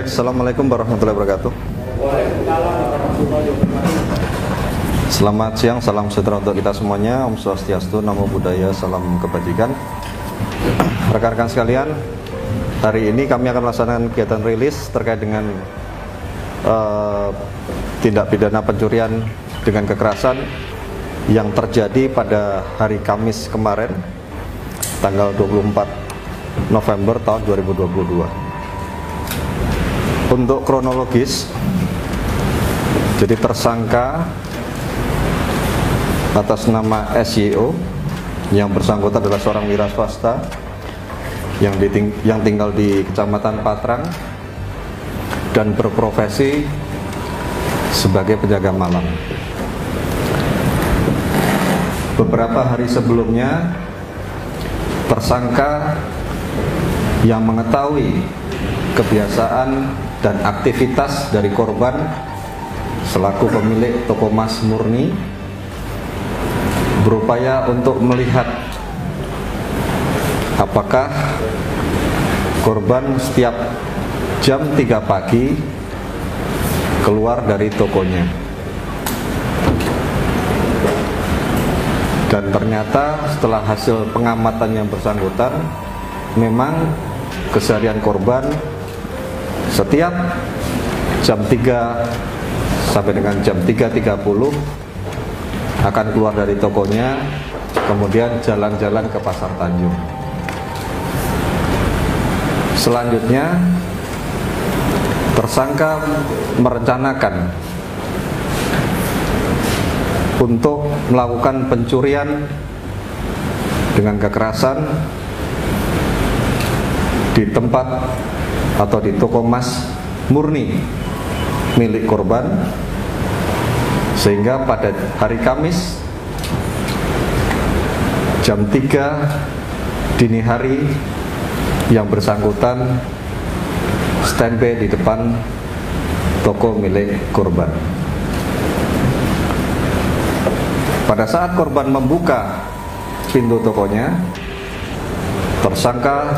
Baik, Assalamualaikum warahmatullahi wabarakatuh. Selamat siang, salam sejahtera untuk kita semuanya. Om Swastiastu, Namo Buddhaya, salam kebajikan. Rekan-rekan sekalian, hari ini kami akan melaksanakan kegiatan rilis terkait dengan tindak pidana pencurian dengan kekerasan yang terjadi pada hari Kamis kemarin, tanggal 24 November tahun 2022. Untuk kronologis, jadi tersangka atas nama SYO yang bersangkutan adalah seorang wira swasta yang tinggal di Kecamatan Patrang dan berprofesi sebagai penjaga malam. Beberapa hari sebelumnya, tersangka yang mengetahui kebiasaan dan aktivitas dari korban selaku pemilik toko emas Murni berupaya untuk melihat apakah korban setiap jam 3 pagi keluar dari tokonya. Dan ternyata setelah hasil pengamatan yang bersangkutan, memang keseharian korban setiap jam 3 sampai dengan jam 3.30 akan keluar dari tokonya, kemudian jalan-jalan ke Pasar Tanjung. Selanjutnya, tersangka merencanakan untuk melakukan pencurian dengan kekerasan di tempat atau di toko emas Murni milik korban, sehingga pada hari Kamis jam 3 dini hari yang bersangkutan standby di depan toko milik korban. Pada saat korban membuka pintu tokonya, tersangka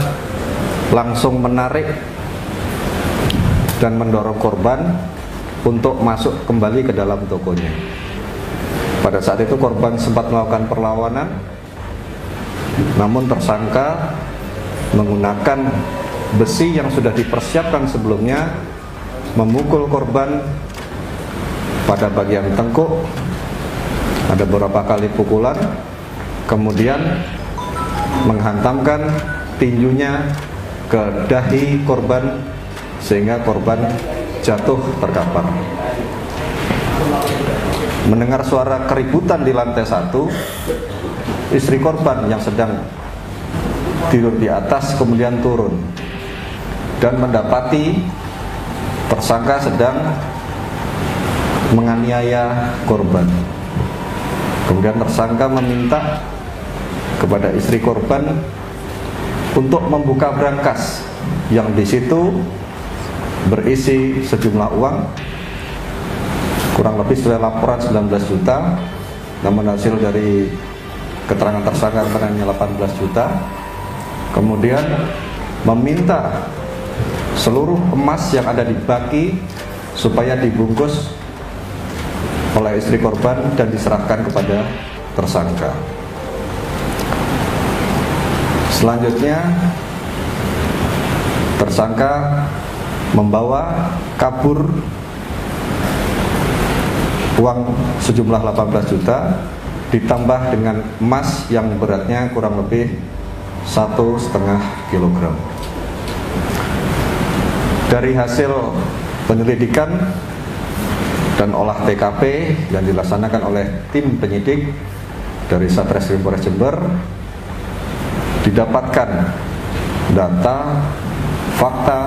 langsung menarik dan mendorong korban untuk masuk kembali ke dalam tokonya. Pada saat itu korban sempat melakukan perlawanan, namun tersangka menggunakan besi yang sudah dipersiapkan sebelumnya memukul korban pada bagian tengkuk. Ada beberapa kali pukulan, kemudian menghantamkan tinjunya ke dahi korban sehingga korban jatuh terkapar. Mendengar suara keributan di lantai 1, istri korban yang sedang tidur di atas kemudian turun dan mendapati tersangka sedang menganiaya korban. Kemudian tersangka meminta kepada istri korban untuk membuka brankas yang di situ berisi sejumlah uang, kurang lebih sesuai laporan 19 juta, namun hasil dari keterangan tersangka hanya 18 juta. Kemudian meminta seluruh emas yang ada di baki supaya dibungkus oleh istri korban dan diserahkan kepada tersangka. Selanjutnya, tersangka membawa kabur uang sejumlah 18 juta ditambah dengan emas yang beratnya kurang lebih 1,5 kilogram. Dari hasil penyelidikan dan olah TKP yang dilaksanakan oleh tim penyidik dari Satreskrim Polres Jember, didapatkan data fakta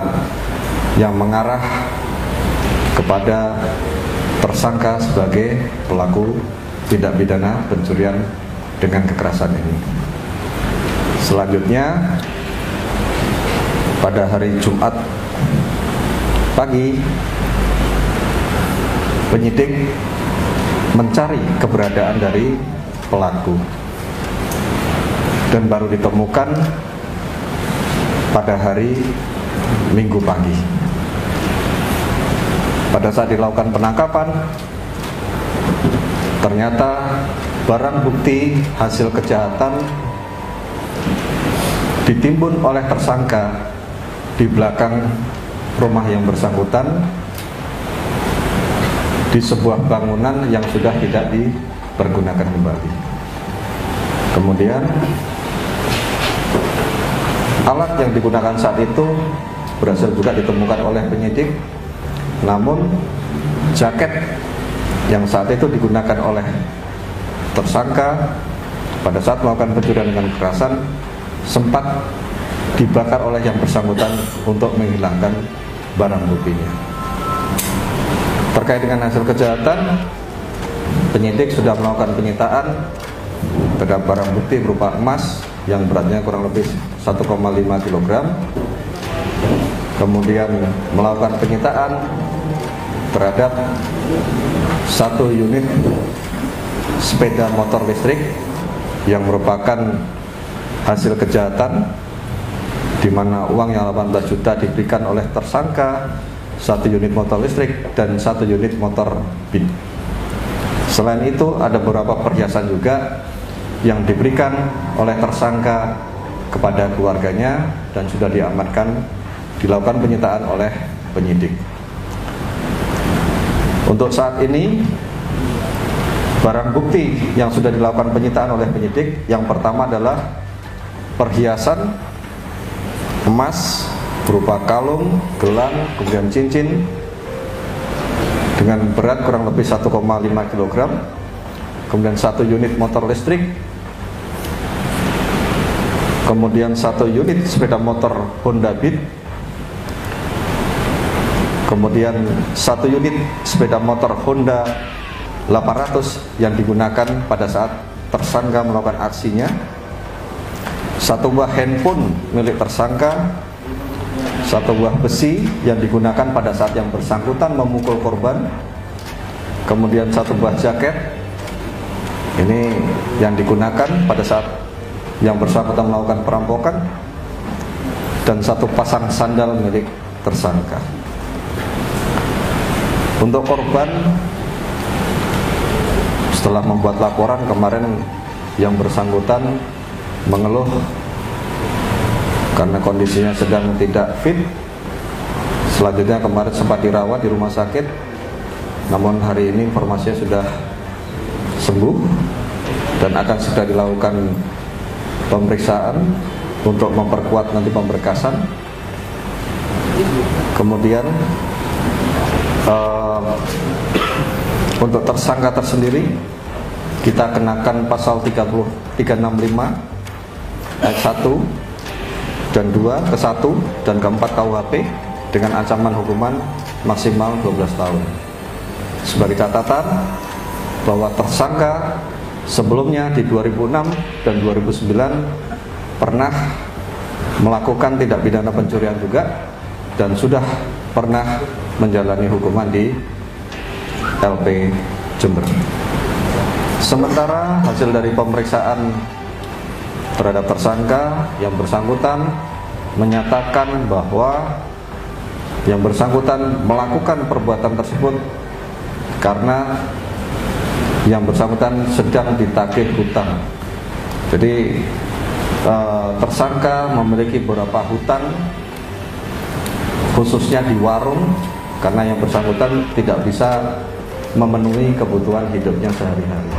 yang mengarah kepada tersangka sebagai pelaku tindak pidana pencurian dengan kekerasan ini. Selanjutnya, pada hari Jumat pagi, penyidik mencari keberadaan dari pelaku dan baru ditemukan pada hari Minggu pagi. Pada saat dilakukan penangkapan, ternyata barang bukti hasil kejahatan ditimbun oleh tersangka di belakang rumah yang bersangkutan di sebuah bangunan yang sudah tidak dipergunakan kembali. Kemudian alat yang digunakan saat itu berhasil juga ditemukan oleh penyidik, namun jaket yang saat itu digunakan oleh tersangka pada saat melakukan pencurian dengan kekerasan sempat dibakar oleh yang bersangkutan untuk menghilangkan barang buktinya. Terkait dengan hasil kejahatan, penyidik sudah melakukan penyitaan terhadap barang bukti berupa emas yang beratnya kurang lebih 1,5 kg. Kemudian melakukan penyitaan terhadap 1 unit sepeda motor listrik yang merupakan hasil kejahatan, di mana uang yang 18 juta diberikan oleh tersangka, 1 unit motor listrik dan 1 unit motor Beat. Selain itu ada beberapa perhiasan juga yang diberikan oleh tersangka kepada keluarganya dan sudah diamankan, dilakukan penyitaan oleh penyidik. Untuk saat ini barang bukti yang sudah dilakukan penyitaan oleh penyidik, yang pertama adalah perhiasan emas berupa kalung, gelang, kemudian cincin dengan berat kurang lebih 1,5 kg, kemudian 1 unit motor listrik, kemudian 1 unit sepeda motor Honda Beat, kemudian 1 unit sepeda motor Honda 800 yang digunakan pada saat tersangka melakukan aksinya, 1 buah handphone milik tersangka, 1 buah besi yang digunakan pada saat yang bersangkutan memukul korban, kemudian 1 buah jaket ini yang digunakan pada saat yang bersangkutan melakukan perampokan, dan 1 pasang sandal milik tersangka. Untuk korban, setelah membuat laporan kemarin, yang bersangkutan mengeluh karena kondisinya sedang tidak fit. Selanjutnya kemarin sempat dirawat di rumah sakit, namun hari ini informasinya sudah sembuh dan akan segera dilakukan pemeriksaan untuk memperkuat nanti pemberkasan. Kemudian untuk tersangka tersendiri kita kenakan pasal 365 ayat 1 dan 2 ke 1 dan ke 4 KUHP dengan ancaman hukuman maksimal 12 tahun. Sebagai catatan bahwa tersangka sebelumnya di 2006 dan 2009 pernah melakukan tindak pidana pencurian juga dan sudah pernah menjalani hukuman di LP Jember. Sementara hasil dari pemeriksaan terhadap tersangka, yang bersangkutan menyatakan bahwa yang bersangkutan melakukan perbuatan tersebut karena yang bersangkutan sedang ditagih hutang. Jadi tersangka memiliki beberapa hutang, khususnya di warung, karena yang bersangkutan tidak bisa memenuhi kebutuhan hidupnya sehari-hari.